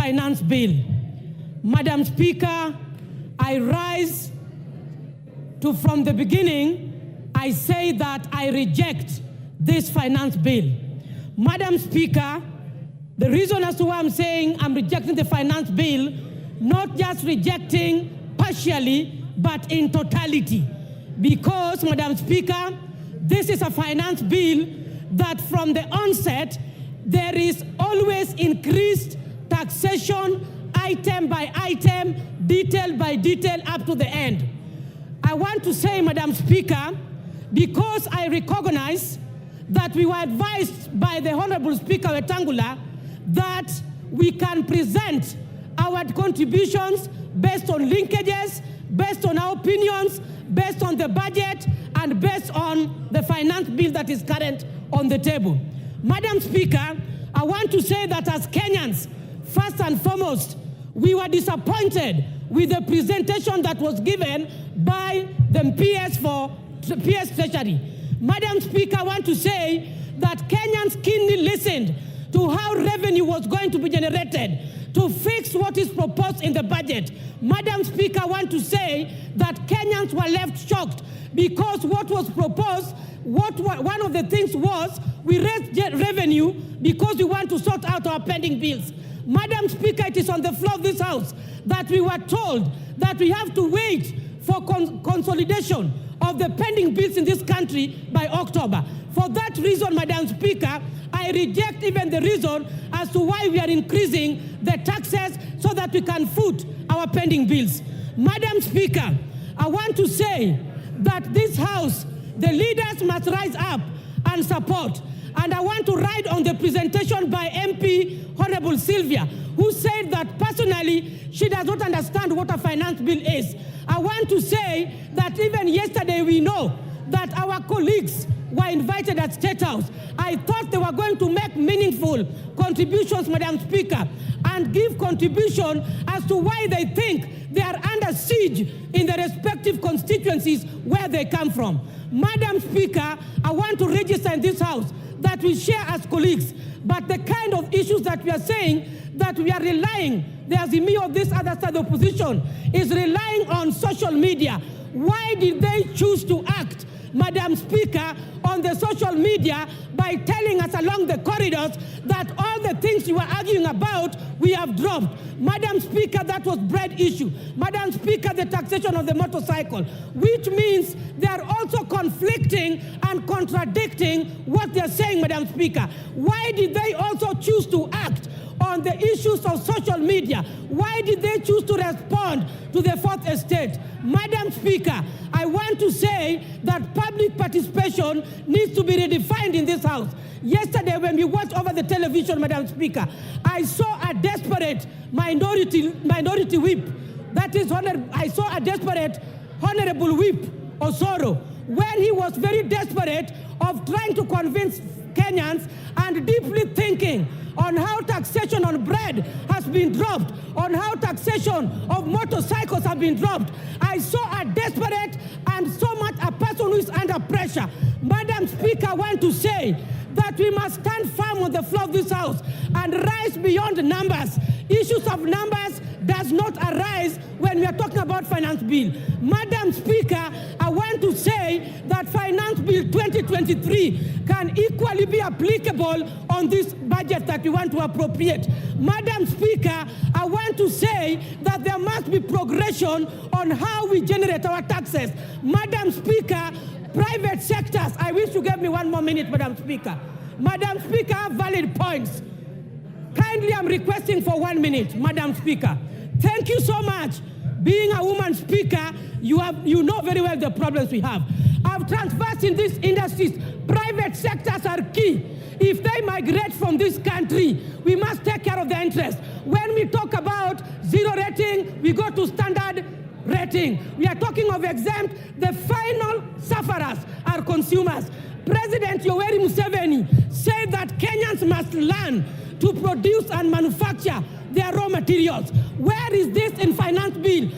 finance bill. Madam Speaker, I rise to, from the beginning, I say that I reject this finance bill. Madam Speaker, the reason as to why I'm saying I'm rejecting the finance bill, not just rejecting partially, but in totality. Because, Madam Speaker, this is a finance bill that from the onset, there is always increased taxation, item by item, detail by detail, up to the end. I want to say, Madam Speaker, because I recognize that we were advised by the Honorable Speaker Wetangula that we can present our contributions based on linkages, based on our opinions, based on the budget, and based on the finance bill that is current on the table. Madam Speaker, I want to say that as Kenyans, first and foremost, we were disappointed with the presentation that was given by the PS Treasury. Madam Speaker, I want to say that Kenyans keenly listened to how revenue was going to be generated to fix what is proposed in the budget. Madam Speaker, I want to say that Kenyans were left shocked because what was proposed, one of the things was we raised revenue because we want to sort out our pending bills. Madam Speaker, it is on the floor of this House that we were told that we have to wait for consolidation of the pending bills in this country by October. For that reason, Madam Speaker, I reject even the reason as to why we are increasing the taxes so that we can foot our pending bills. Madam Speaker, I want to say that this House, the leaders must rise up and support. And I want to ride on the presentation by MP Honorable Sylvia, who said that personally she does not understand what a finance bill is. I want to say that even yesterday we know that our colleagues were invited at State House. I thought they were going to make meaningful contributions, Madam Speaker, and give contribution as to why they think they are under siege in the respective constituencies where they come from. Madam Speaker, I want to register in this House that we share as colleagues, but the kind of issues that we are saying that we are relying, the Azimio of this other side of opposition is relying on social media. Why did they choose to act, Madam Speaker, on the social media by telling us along the corridors that all the things you were arguing about, we have dropped? Madam Speaker, that was bread issue. Madam Speaker, the taxation of the motorcycle, which means they are also conflicting and contradicting what they are saying, Madam Speaker. Why did they also choose to act on the issues of social media? Why did they choose to respond to the Fourth Estate? Madam Speaker, I want to say that public participation needs to be redefined in this House. Yesterday, when we watched over the television, Madam Speaker, I saw a desperate minority whip. That is, I saw a desperate Honorable Whip Osoro, where he was very desperate of trying to convince Kenyans and deeply thinking on how taxation on bread has been dropped, on how taxation of motorcycles have been dropped. I saw a desperate and so much a person who is under pressure. Madam Speaker, I want to say that we must stand firm on the floor of this House and rise beyond numbers. Issues of numbers does not arise when we are talking about finance bill. Madam Speaker, I want to say that Finance Bill 2023 can equally be applicable on this budget that we want to appropriate. Madam Speaker, I want to say that there must be progression on how we generate our taxes. Madam Speaker, private sectors, I wish you gave me one more minute, Madam Speaker. Madam Speaker, I have valid points. Kindly, I'm requesting for 1 minute, Madam Speaker. Thank you so much. Being a woman speaker, you know very well the problems we have. I've transversed in these industries. Private sectors are key. If they migrate from this country, we must take care of their interests. When we talk about zero rating, we go to standard rating. We are talking of exempt. The final sufferers are consumers. President Yoweri Museveni said that Kenyans must learn to produce and manufacture their raw materials. Where is this in finance bill?